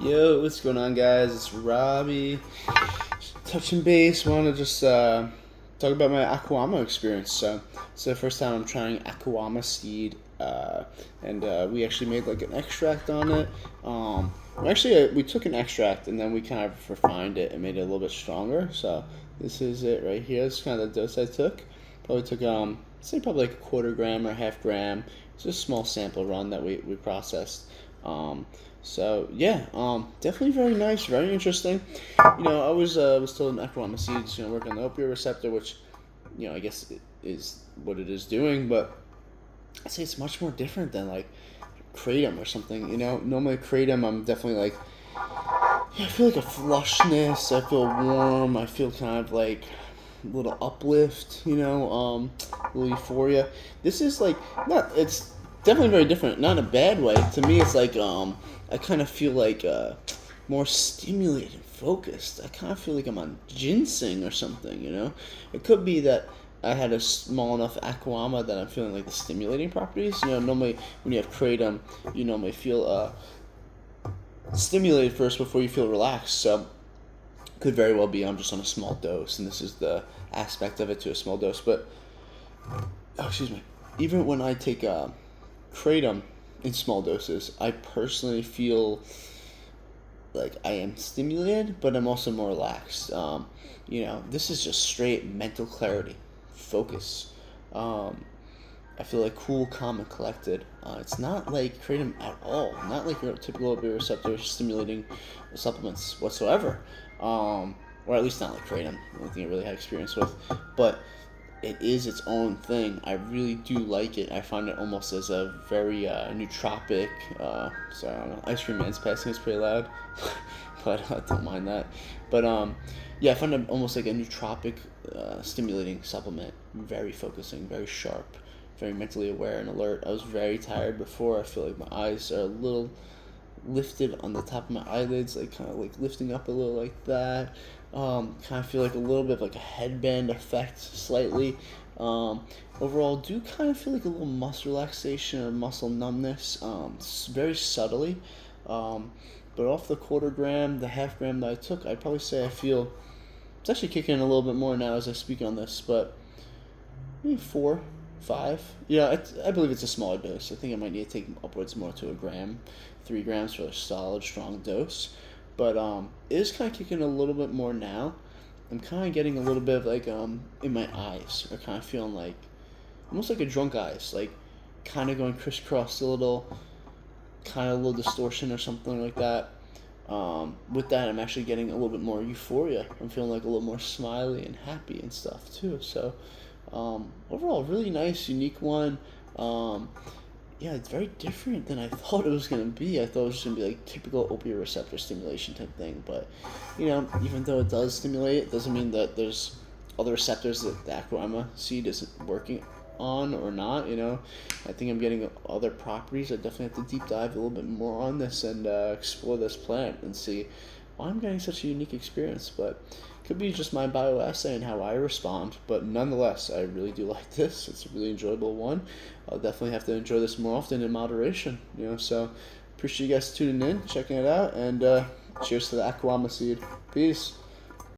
Yo, what's going on, guys? It's Robbie. Touching base. Want to just talk about my Akuamma experience. So, it's the first time I'm trying Akuamma seed, and we actually made like an extract on it. We took an extract and then we kind of refined it and made it a little bit stronger. So, this is it right here. This is kind of the dose I took. Probably took say probably like a quarter gram or half gram. It's just a small sample run that we processed. Um, so yeah, definitely very nice, very interesting. I was told in Akuamma seeds, work on the opioid receptor, which I guess it is what it is doing, but I'd say it's much more different than like kratom or something. Normally kratom, I'm definitely like, yeah, I feel like a flushness. I feel warm. I feel kind of like a little uplift. A little euphoria. This is like not. It's definitely very different. Not in a bad way. To me, it's like I kind of feel like more stimulated, focused. I kind of feel like I'm on ginseng or something. It could be that I had a small enough aquama that I'm feeling like the stimulating properties. Normally when you have kratom, you normally feel stimulated first before you feel relaxed. So could very well be I'm just on a small dose, and this is the aspect of it to a small dose. But excuse me, even when I take kratom in small doses, I personally feel like I am stimulated, but I'm also more relaxed. This is just straight mental clarity, focus. Um, I feel like cool, calm, and collected. It's not like kratom at all. Not like your typical opioid receptor stimulating supplements whatsoever. Or at least not like kratom. The only thing I really had experience with. But it is its own thing. I really do like it. I find it almost as a very nootropic. Sorry, I don't know. Ice cream man's passing is pretty loud, but I don't mind that. But yeah, I find it almost like a nootropic stimulating supplement. Very focusing, very sharp, very mentally aware and alert. I was very tired before. I feel like my eyes are a little lifted on the top of my eyelids, like kind of like lifting up a little like that. Kind of feel like a little bit of like a headband effect, slightly. Overall, do kind of feel like a little muscle relaxation or muscle numbness, very subtly. Um, but off the quarter gram, the half gram that I took, I'd probably say I feel it's actually kicking in a little bit more now as I speak on this, but maybe 4, 5. Yeah, I believe it's a smaller dose. I think I might need to take upwards more to a gram, 3 grams for a solid, strong dose. But it is kind of kicking a little bit more now. I'm kind of getting a little bit of like in my eyes, or kind of feeling like almost like a drunk eyes, like kind of going crisscross a little, kind of a little distortion or something like that. With that, I'm actually getting a little bit more euphoria. I'm feeling like a little more smiley and happy and stuff too. So overall, really nice, unique one. Um, yeah, it's very different than I thought it was gonna be. I thought it was just gonna be like typical opioid receptor stimulation type thing. But even though it does stimulate, it doesn't mean that there's other receptors that the Akuamma seed isn't working on or not. I think I'm getting other properties. I definitely have to deep dive a little bit more on this and explore this plant and see why I'm getting such a unique experience. But it could be just my bioassay and how I respond. But nonetheless, I really do like this. It's a really enjoyable one. I'll definitely have to enjoy this more often in moderation. So appreciate you guys tuning in, checking it out, and cheers to the Akuamma seed. Peace.